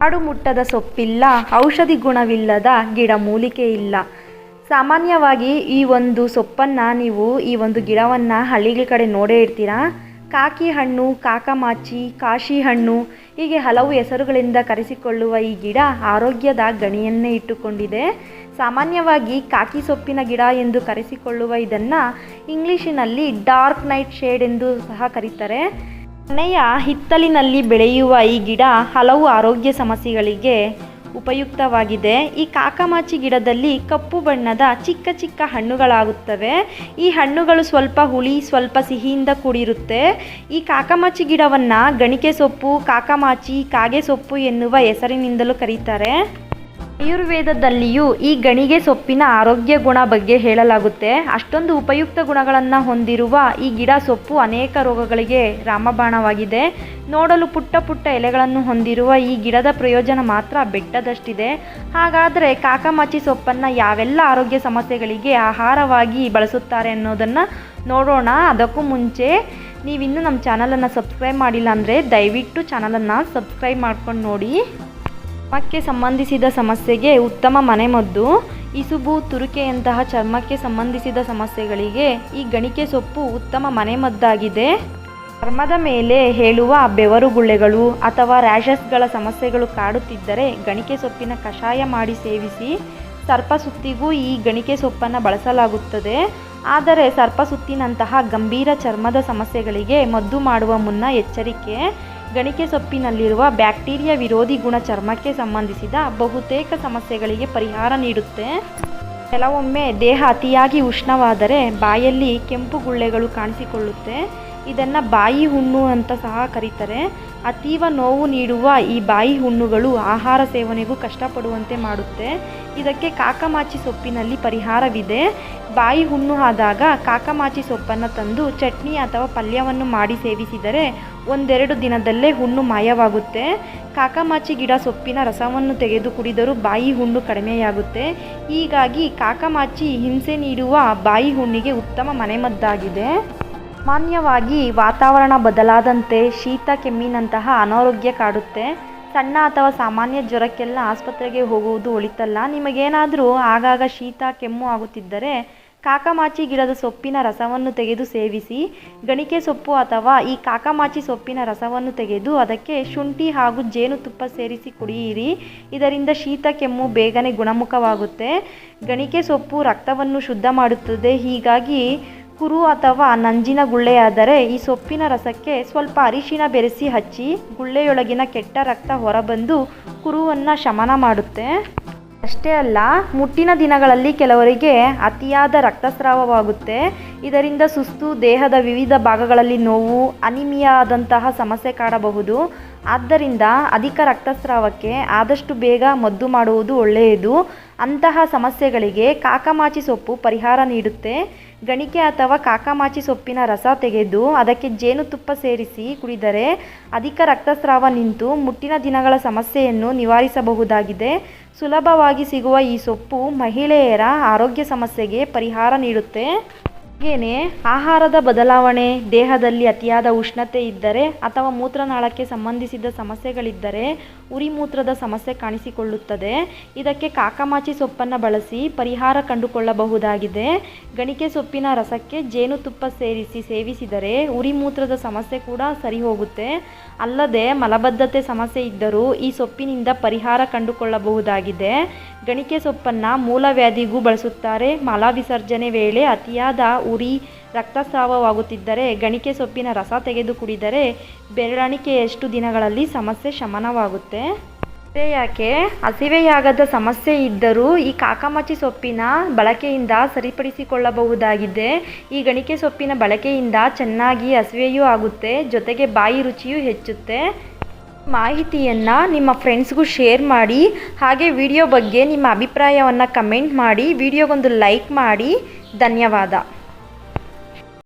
ಕಾಡು ಮುಟ್ಟದ ಸೊಪ್ಪಿಲ್ಲ, ಔಷಧಿ ಗುಣವಿಲ್ಲದ ಗಿಡಮೂಲಿಕೆ ಇಲ್ಲ. ಸಾಮಾನ್ಯವಾಗಿ ಈ ಒಂದು ಸೊಪ್ಪನ್ನು ನೀವು ಈ ಒಂದು ಗಿಡವನ್ನು ಹಳ್ಳಿಗಳ ಕಡೆ ನೋಡೇ ಇರ್ತೀರಾ. ಕಾಕಿ ಹಣ್ಣು, ಕಾಕಮಾಚಿ, ಕಾಶಿ ಹಣ್ಣು ಹೀಗೆ ಹಲವು ಹೆಸರುಗಳಿಂದ ಕರೆಸಿಕೊಳ್ಳುವ ಈ ಗಿಡ ಆರೋಗ್ಯದ ಗಣಿಯನ್ನೇ ಇಟ್ಟುಕೊಂಡಿದೆ. ಸಾಮಾನ್ಯವಾಗಿ ಕಾಕಿ ಸೊಪ್ಪಿನ ಗಿಡ ಎಂದು ಕರೆಸಿಕೊಳ್ಳುವ ಇದನ್ನು ಇಂಗ್ಲೀಷಿನಲ್ಲಿ ಡಾರ್ಕ್ ನೈಟ್ ಶೇಡ್ ಎಂದು ಸಹ ಕರೀತಾರೆ. ಮನೆಯ ಹಿತ್ತಲಿನಲ್ಲಿ ಬೆಳೆಯುವ ಈ ಗಿಡ ಹಲವು ಆರೋಗ್ಯ ಸಮಸ್ಯೆಗಳಿಗೆ ಉಪಯುಕ್ತವಾಗಿದೆ. ಈ ಕಾಕಮಾಚಿ ಗಿಡದಲ್ಲಿ ಕಪ್ಪು ಬಣ್ಣದ ಚಿಕ್ಕ ಚಿಕ್ಕ ಹಣ್ಣುಗಳಾಗುತ್ತವೆ. ಈ ಹಣ್ಣುಗಳು ಸ್ವಲ್ಪ ಹುಳಿ, ಸ್ವಲ್ಪ ಸಿಹಿಯಿಂದ ಕೂಡಿರುತ್ತೆ. ಈ ಕಾಕಮಾಚಿ ಗಿಡವನ್ನು ಗಣಿಕೆ ಸೊಪ್ಪು, ಕಾಕಮಾಚಿ, ಕಾಗೆ ಸೊಪ್ಪು ಎನ್ನುವ ಹೆಸರಿನಿಂದಲೂ ಕರೀತಾರೆ. ಆಯುರ್ವೇದದಲ್ಲಿಯೂ ಈ ಗಣಿಗೆ ಸೊಪ್ಪಿನ ಆರೋಗ್ಯ ಗುಣ ಬಗ್ಗೆ ಹೇಳಲಾಗುತ್ತೆ. ಅಷ್ಟೊಂದು ಉಪಯುಕ್ತ ಗುಣಗಳನ್ನು ಹೊಂದಿರುವ ಈ ಗಿಡ ಸೊಪ್ಪು ಅನೇಕ ರೋಗಗಳಿಗೆ ರಾಮಬಾಣವಾಗಿದೆ. ನೋಡಲು ಪುಟ್ಟ ಪುಟ್ಟ ಎಲೆಗಳನ್ನು ಹೊಂದಿರುವ ಈ ಗಿಡದ ಪ್ರಯೋಜನ ಮಾತ್ರ ಬೆಟ್ಟದಷ್ಟಿದೆ. ಹಾಗಾದರೆ ಕಾಕಮಾಚಿ ಸೊಪ್ಪನ್ನು ಯಾವೆಲ್ಲ ಆರೋಗ್ಯ ಸಮಸ್ಯೆಗಳಿಗೆ ಆಹಾರವಾಗಿ ಬಳಸುತ್ತಾರೆ ಅನ್ನೋದನ್ನು ನೋಡೋಣ. ಅದಕ್ಕೂ ಮುಂಚೆ ನೀವಿನ್ನೂ ನಮ್ಮ ಚಾನಲನ್ನು ಸಬ್ಸ್ಕ್ರೈಬ್ ಮಾಡಿಲ್ಲ ಅಂದರೆ ದಯವಿಟ್ಟು ಚಾನಲನ್ನು ಸಬ್ಸ್ಕ್ರೈಬ್ ಮಾಡ್ಕೊಂಡು ನೋಡಿ. ಚರ್ಮಕ್ಕೆ ಸಂಬಂಧಿಸಿದ ಸಮಸ್ಯೆಗೆ ಉತ್ತಮ ಮನೆಮದ್ದು. ಇಸುಬು, ತುರಿಕೆಯಂತಹ ಚರ್ಮಕ್ಕೆ ಸಂಬಂಧಿಸಿದ ಸಮಸ್ಯೆಗಳಿಗೆ ಈ ಗಣಿಕೆ ಸೊಪ್ಪು ಉತ್ತಮ ಮನೆಮದ್ದಾಗಿದೆ. ಚರ್ಮದ ಮೇಲೆ ಹೇಳುವ ಬೆವರು ಗುಳ್ಳೆಗಳು ಅಥವಾ ರ್ಯಾಷಸ್ಗಳ ಸಮಸ್ಯೆಗಳು ಕಾಡುತ್ತಿದ್ದರೆ ಗಣಿಕೆ ಸೊಪ್ಪಿನ ಕಷಾಯ ಮಾಡಿ ಸೇವಿಸಿ. ಸರ್ಪಸುತ್ತಿಗೂ ಈ ಗಣಿಕೆ ಸೊಪ್ಪನ್ನು ಬಳಸಲಾಗುತ್ತದೆ. ಆದರೆ ಸರ್ಪಸುತ್ತಿನಂತಹ ಗಂಭೀರ ಚರ್ಮದ ಸಮಸ್ಯೆಗಳಿಗೆ ಮದ್ದು ಮಾಡುವ ಮುನ್ನ ಎಚ್ಚರಿಕೆ. ಗಣಿಕೆ ಸೊಪ್ಪಿನಲ್ಲಿರುವ ಬ್ಯಾಕ್ಟೀರಿಯಾ ವಿರೋಧಿ ಗುಣ ಚರ್ಮಕ್ಕೆ ಸಂಬಂಧಿಸಿದ ಬಹುತೇಕ ಸಮಸ್ಯೆಗಳಿಗೆ ಪರಿಹಾರ ನೀಡುತ್ತೆ. ಕೆಲವೊಮ್ಮೆ ದೇಹ ಅತಿಯಾಗಿ ಉಷ್ಣವಾದರೆ ಬಾಯಲ್ಲಿ ಕೆಂಪು ಗುಳ್ಳೆಗಳು ಕಾಣಿಸಿಕೊಳ್ಳುತ್ತೆ. ಇದನ್ನು ಬಾಯಿ ಹುಣ್ಣು ಅಂತ ಸಹ ಕರೀತಾರೆ. ಅತೀವ ನೋವು ನೀಡುವ ಈ ಬಾಯಿ ಹುಣ್ಣುಗಳು ಆಹಾರ ಸೇವನೆಗೂ ಕಷ್ಟಪಡುವಂತೆ ಮಾಡುತ್ತೆ. ಇದಕ್ಕೆ ಕಾಕಮಾಚಿ ಸೊಪ್ಪಿನಲ್ಲಿ ಪರಿಹಾರವಿದೆ. ಬಾಯಿ ಹುಣ್ಣು ಆದಾಗ ಕಾಕಮಾಚಿ ಸೊಪ್ಪನ್ನು ತಂದು ಚಟ್ನಿ ಅಥವಾ ಪಲ್ಯವನ್ನು ಮಾಡಿ ಸೇವಿಸಿದರೆ 1-2 ದಿನದಲ್ಲೇ ಹುಣ್ಣು ಮಾಯವಾಗುತ್ತೆ. ಕಾಕಮಾಚಿ ಗಿಡ ಸೊಪ್ಪಿನ ರಸವನ್ನು ತೆಗೆದು ಕುಡಿದರೂ ಬಾಯಿ ಹುಣ್ಣು ಕಡಿಮೆಯಾಗುತ್ತೆ. ಹೀಗಾಗಿ ಕಾಕಮಾಚಿ ಹಿಂಸೆ ನೀಡುವ ಬಾಯಿ ಹುಣ್ಣಿಗೆ ಉತ್ತಮ ಮನೆಮದ್ದಾಗಿದೆ. ಸಾಮಾನ್ಯವಾಗಿ ವಾತಾವರಣ ಬದಲಾದಂತೆ ಶೀತ, ಕೆಮ್ಮಿನಂತಹ ಅನಾರೋಗ್ಯ ಕಾಡುತ್ತೆ. ಸಣ್ಣ ಅಥವಾ ಸಾಮಾನ್ಯ ಜ್ವರಕ್ಕೆಲ್ಲ ಆಸ್ಪತ್ರೆಗೆ ಹೋಗುವುದು ಒಳಿತಲ್ಲ. ನಿಮಗೇನಾದರೂ ಆಗಾಗ ಶೀತ, ಕೆಮ್ಮು ಆಗುತ್ತಿದ್ದರೆ ಕಾಕಮಾಚಿ ಗಿಡದ ಸೊಪ್ಪಿನ ರಸವನ್ನು ತೆಗೆದು ಸೇವಿಸಿ. ಗಣಿಕೆ ಸೊಪ್ಪು ಅಥವಾ ಈ ಕಾಕಮಾಚಿ ಸೊಪ್ಪಿನ ರಸವನ್ನು ತೆಗೆದು ಅದಕ್ಕೆ ಶುಂಠಿ ಹಾಗೂ ಜೇನುತುಪ್ಪ ಸೇರಿಸಿ ಕುಡಿಯಿರಿ. ಇದರಿಂದ ಶೀತ, ಕೆಮ್ಮು ಬೇಗನೆ ಗುಣಮುಖವಾಗುತ್ತೆ. ಗಣಿಕೆ ಸೊಪ್ಪು ರಕ್ತವನ್ನು ಶುದ್ಧ ಮಾಡುತ್ತದೆ. ಹೀಗಾಗಿ ಕುರು ಅಥವಾ ನಂಜಿನ ಗುಳ್ಳೆಯಾದರೆ ಈ ಸೊಪ್ಪಿನ ರಸಕ್ಕೆ ಸ್ವಲ್ಪ ಅರಿಶಿನ ಬೆರೆಸಿ ಹಚ್ಚಿ ಗುಳ್ಳೆಯೊಳಗಿನ ಕೆಟ್ಟ ರಕ್ತ ಹೊರಬಂದು ಕುರುವನ್ನು ಶಮನ ಮಾಡುತ್ತೆ. ಅಷ್ಟೇ ಅಲ್ಲ, ಮುಟ್ಟಿನ ದಿನಗಳಲ್ಲಿ ಕೆಲವರಿಗೆ ಅತಿಯಾದ ರಕ್ತಸ್ರಾವವಾಗುತ್ತೆ. ಇದರಿಂದ ಸುಸ್ತು, ದೇಹದ ವಿವಿಧ ಭಾಗಗಳಲ್ಲಿ ನೋವು, ಅನಿಮಿಯಾದಂತಹ ಸಮಸ್ಯೆ ಕಾಡಬಹುದು. ಆದ್ದರಿಂದ ಅಧಿಕ ರಕ್ತಸ್ರಾವಕ್ಕೆ ಆದಷ್ಟು ಬೇಗ ಮದ್ದು ಮಾಡುವುದು ಒಳ್ಳೆಯದು. ಅಂತಹ ಸಮಸ್ಯೆಗಳಿಗೆ ಕಾಕಮಾಚಿ ಸೊಪ್ಪು ಪರಿಹಾರ ನೀಡುತ್ತೆ. ಗಣಿಕೆ ಅಥವಾ ಕಾಕಮಾಚಿ ಸೊಪ್ಪಿನ ರಸ ತೆಗೆದು ಅದಕ್ಕೆ ಜೇನುತುಪ್ಪ ಸೇರಿಸಿ ಕುಡಿದರೆ ಅಧಿಕ ರಕ್ತಸ್ರಾವ ನಿಂತು ಮುಟ್ಟಿನ ದಿನಗಳ ಸಮಸ್ಯೆಯನ್ನು ನಿವಾರಿಸಬಹುದಾಗಿದೆ. ಸುಲಭವಾಗಿ ಸಿಗುವ ಈ ಸೊಪ್ಪು ಮಹಿಳೆಯರ ಆರೋಗ್ಯ ಸಮಸ್ಯೆಗೆ ಪರಿಹಾರ ನೀಡುತ್ತೆ. ಹಾಗೆಯೇ ಆಹಾರದ ಬದಲಾವಣೆ, ದೇಹದಲ್ಲಿ ಅತಿಯಾದ ಉಷ್ಣತೆ ಇದ್ದರೆ ಅಥವಾ ಮೂತ್ರನಾಳಕ್ಕೆ ಸಂಬಂಧಿಸಿದ ಸಮಸ್ಯೆಗಳಿದ್ದರೆ ಉರಿ ಮೂತ್ರದ ಸಮಸ್ಯೆ ಕಾಣಿಸಿಕೊಳ್ಳುತ್ತದೆ. ಇದಕ್ಕೆ ಕಾಕಮಾಚಿ ಸೊಪ್ಪನ್ನು ಬಳಸಿ ಪರಿಹಾರ ಕಂಡುಕೊಳ್ಳಬಹುದಾಗಿದೆ. ಗಣಿಕೆ ಸೊಪ್ಪಿನ ರಸಕ್ಕೆ ಜೇನುತುಪ್ಪ ಸೇರಿಸಿ ಸೇವಿಸಿದರೆ ಉರಿ ಮೂತ್ರದ ಸಮಸ್ಯೆ ಕೂಡ ಸರಿ ಹೋಗುತ್ತೆ. ಅಲ್ಲದೆ ಮಲಬದ್ಧತೆ ಸಮಸ್ಯೆ ಇದ್ದರೂ ಈ ಸೊಪ್ಪಿನಿಂದ ಪರಿಹಾರ ಕಂಡುಕೊಳ್ಳಬಹುದಾಗಿದೆ. ಗಣಿಕೆ ಸೊಪ್ಪನ್ನು ಮೂಲವ್ಯಾಧಿಗೂ ಬಳಸುತ್ತಾರೆ. ಮಲ ವಿಸರ್ಜನೆ ವೇಳೆ ಅತಿಯಾದ ಉರಿ, ರಕ್ತಸ್ರಾವವಾಗುತ್ತಿದ್ದರೆ ಗಣಿಕೆ ಸೊಪ್ಪಿನ ರಸ ತೆಗೆದು ಕುಡಿದರೆ ಬೆರಳಿಕೆಯಷ್ಟು ದಿನಗಳಲ್ಲಿ ಸಮಸ್ಯೆ ಶಮನವಾಗುತ್ತೆ. ಯಾಕೆ ಹಸಿವೆಯಾಗದ ಸಮಸ್ಯೆ ಇದ್ದರೂ ಈ ಕಾಕಮಾಚಿ ಸೊಪ್ಪಿನ ಬಳಕೆಯಿಂದ ಸರಿಪಡಿಸಿಕೊಳ್ಳಬಹುದಾಗಿದೆ. ಈ ಗಣಿಕೆ ಸೊಪ್ಪಿನ ಬಳಕೆಯಿಂದ ಚೆನ್ನಾಗಿ ಹಸಿವೆಯೂ ಆಗುತ್ತೆ, ಜೊತೆಗೆ ಬಾಯಿ ರುಚಿಯೂ ಹೆಚ್ಚುತ್ತೆ. ಮಾಹಿತಿಯನ್ನು ನಿಮ್ಮ ಫ್ರೆಂಡ್ಸ್ಗೂ ಶೇರ್ ಮಾಡಿ. ಹಾಗೆ ವಿಡಿಯೋ ಬಗ್ಗೆ ನಿಮ್ಮ ಅಭಿಪ್ರಾಯವನ್ನು ಕಮೆಂಟ್ ಮಾಡಿ. ವಿಡಿಯೋಗೊಂದು ಲೈಕ್ ಮಾಡಿ. ಧನ್ಯವಾದ.